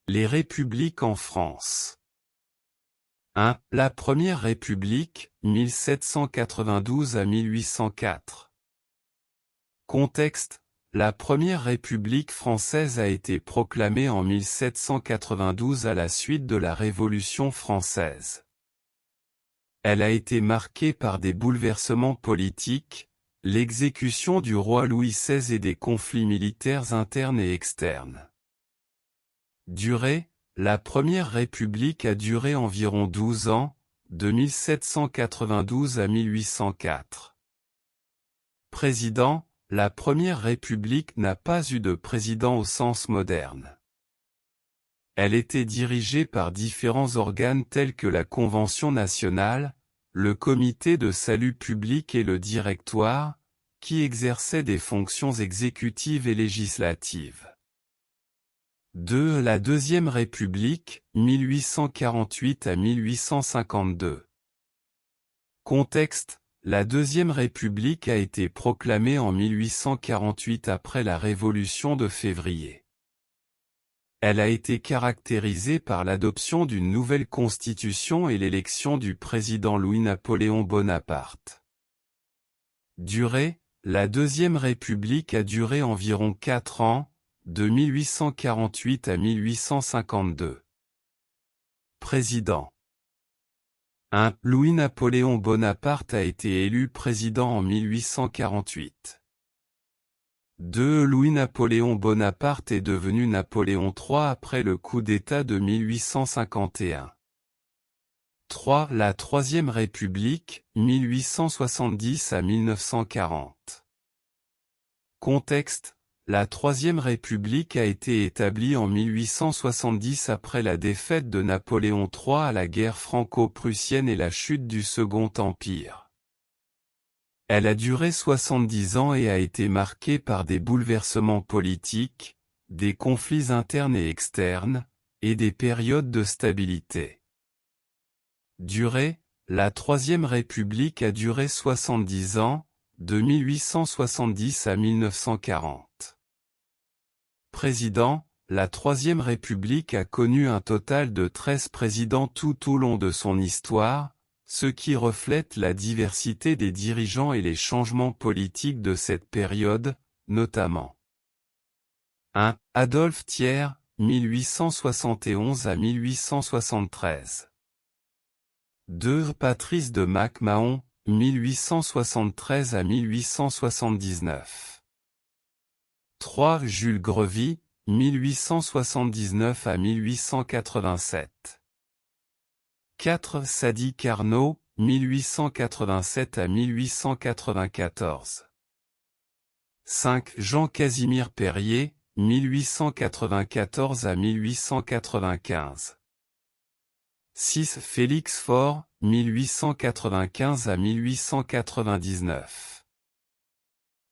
Les républiques en France. 1. La Première République, 1792 à 1804. Contexte. La Première République française a été proclamée en 1792 à la suite de la Révolution française. Elle a été marquée par des bouleversements politiques, l'exécution du roi Louis XVI et des conflits militaires internes et externes. Durée. La Première République a duré environ 12 ans, de 1792 à 1804. Président. La Première République n'a pas eu de président au sens moderne. Elle était dirigée par différents organes tels que la Convention nationale, le Comité de salut public et le Directoire, qui exerçaient des fonctions exécutives et législatives. 2. La Deuxième République, 1848 à 1852. Contexte. La Deuxième République a été proclamée en 1848 après la Révolution de février. Elle a été caractérisée par l'adoption d'une nouvelle constitution et l'élection du président Louis-Napoléon Bonaparte. Durée. La Deuxième République a duré environ 4 ans, de 1848 à 1852. Président. 1. Louis-Napoléon Bonaparte a été élu président en 1848. 2. Louis-Napoléon Bonaparte est devenu Napoléon III après le coup d'État de 1851. 3. La Troisième République, 1870 à 1940. Contexte. La Troisième République a été établie en 1870 après la défaite de Napoléon III à la guerre franco-prussienne et la chute du Second Empire. Elle a duré 70 ans et a été marquée par des bouleversements politiques, des conflits internes et externes, et des périodes de stabilité. Durée. La Troisième République a duré 70 ans, de 1870 à 1940. Président. La Troisième République a connu un total de 13 présidents tout au long de son histoire, ce qui reflète la diversité des dirigeants et les changements politiques de cette période, notamment 1. Adolphe Thiers, 1871 à 1873. 2. Patrice de Mac-Mahon, 1873 à 1879. 3. Jules Grevy, 1879 à 1887. 4. Sadi Carnot, 1887 à 1894. 5. Jean-Casimir Perier, 1894 à 1895. 6. Félix Faure, 1895 à 1899.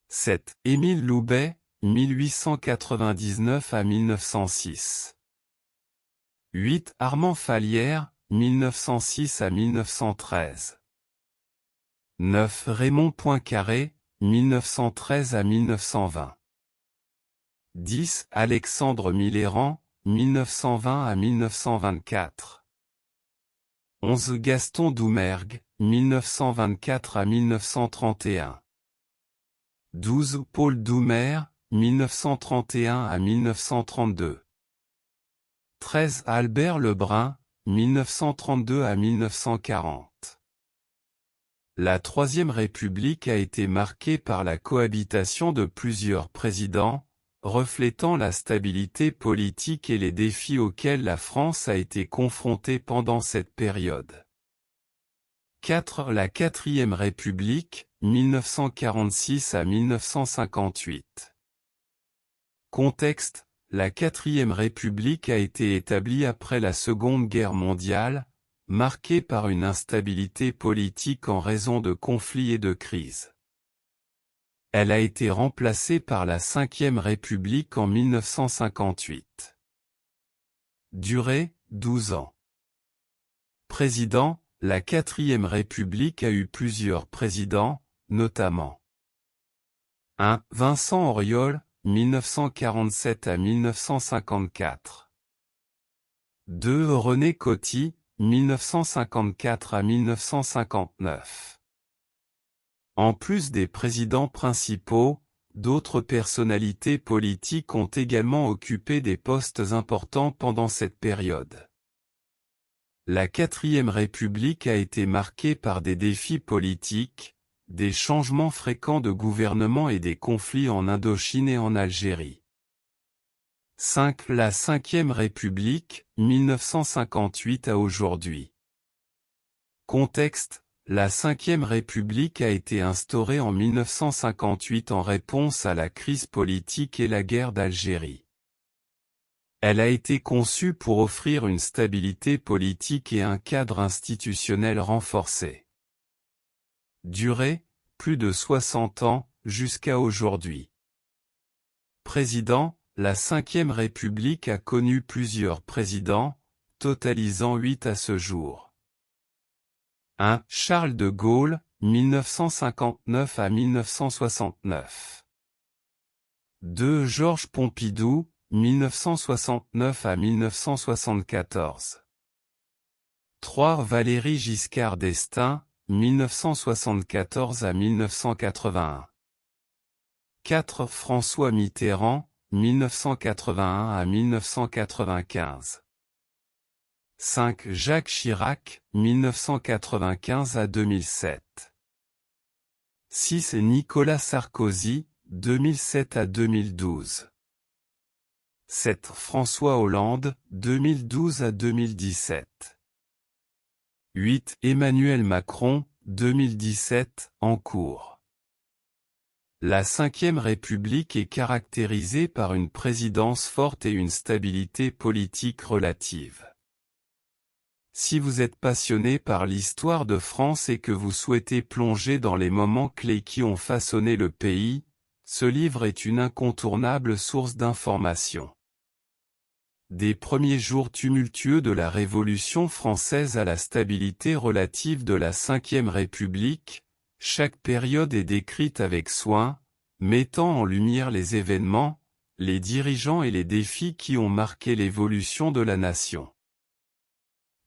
7. Émile Loubet, 1899 à 1906. 8. Armand Fallières, 1906 à 1913. 9. Raymond Poincaré, 1913 à 1920. 10. Alexandre Millerand, 1920 à 1924. 11. Gaston Doumergue, 1924 à 1931. 12. Paul Doumer, 1931 à 1932. 13. Albert Lebrun, 1932 à 1940. La Troisième République a été marquée par la cohabitation de plusieurs présidents, reflétant la stabilité politique et les défis auxquels la France a été confrontée pendant cette période. 4. La Quatrième République, 1946 à 1958. Contexte. La Quatrième République a été établie après la Seconde Guerre mondiale, marquée par une instabilité politique en raison de conflits et de crises. Elle a été remplacée par la Cinquième République en 1958. Durée, 12 ans. Président. La Quatrième République a eu plusieurs présidents, notamment 1. Vincent Auriol, 1947 à 1954. 2. René Coty, 1954 à 1959. En plus des présidents principaux, d'autres personnalités politiques ont également occupé des postes importants pendant cette période. La 4e République a été marquée par des défis politiques, des changements fréquents de gouvernement et des conflits en Indochine et en Algérie. 5. La 5e République, 1958 à aujourd'hui. Contexte: la 5e République a été instaurée en 1958 en réponse à la crise politique et la guerre d'Algérie. Elle a été conçue pour offrir une stabilité politique et un cadre institutionnel renforcé. Durée: plus de 60 ans, jusqu'à aujourd'hui. Président: la 5e République a connu plusieurs présidents, totalisant 8 à ce jour. 1. Charles de Gaulle, 1959 à 1969. 2. Georges Pompidou, 1969 à 1974. 3. Valéry Giscard d'Estaing, 1974 à 1981. 4. François Mitterrand, 1981 à 1995. 5. Jacques Chirac, 1995 à 2007. 6. Nicolas Sarkozy, 2007 à 2012. 7. François Hollande, 2012 à 2017. 8. Emmanuel Macron, 2017, en cours. La 5e République est caractérisée par une présidence forte et une stabilité politique relative. Si vous êtes passionné par l'histoire de France et que vous souhaitez plonger dans les moments clés qui ont façonné le pays, ce livre est une incontournable source d'information. Des premiers jours tumultueux de la Révolution française à la stabilité relative de la 5e République, chaque période est décrite avec soin, mettant en lumière les événements, les dirigeants et les défis qui ont marqué l'évolution de la nation.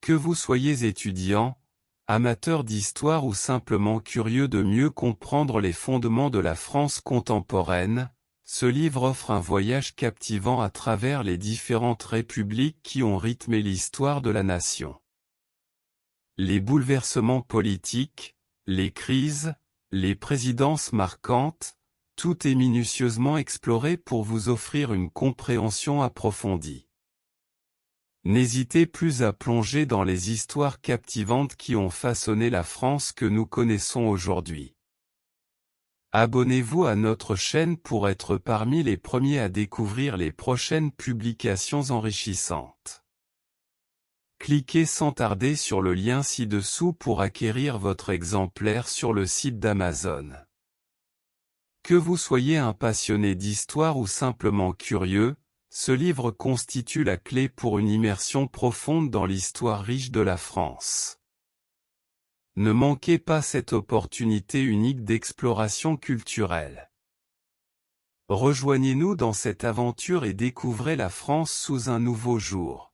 Que vous soyez étudiant, amateur d'histoire ou simplement curieux de mieux comprendre les fondements de la France contemporaine, ce livre offre un voyage captivant à travers les différentes républiques qui ont rythmé l'histoire de la nation. Les bouleversements politiques, les crises, les présidences marquantes, tout est minutieusement exploré pour vous offrir une compréhension approfondie. N'hésitez plus à plonger dans les histoires captivantes qui ont façonné la France que nous connaissons aujourd'hui. Abonnez-vous à notre chaîne pour être parmi les premiers à découvrir les prochaines publications enrichissantes. Cliquez sans tarder sur le lien ci-dessous pour acquérir votre exemplaire sur le site d'Amazon. Que vous soyez un passionné d'histoire ou simplement curieux, ce livre constitue la clé pour une immersion profonde dans l'histoire riche de la France. Ne manquez pas cette opportunité unique d'exploration culturelle. Rejoignez-nous dans cette aventure et découvrez la France sous un nouveau jour.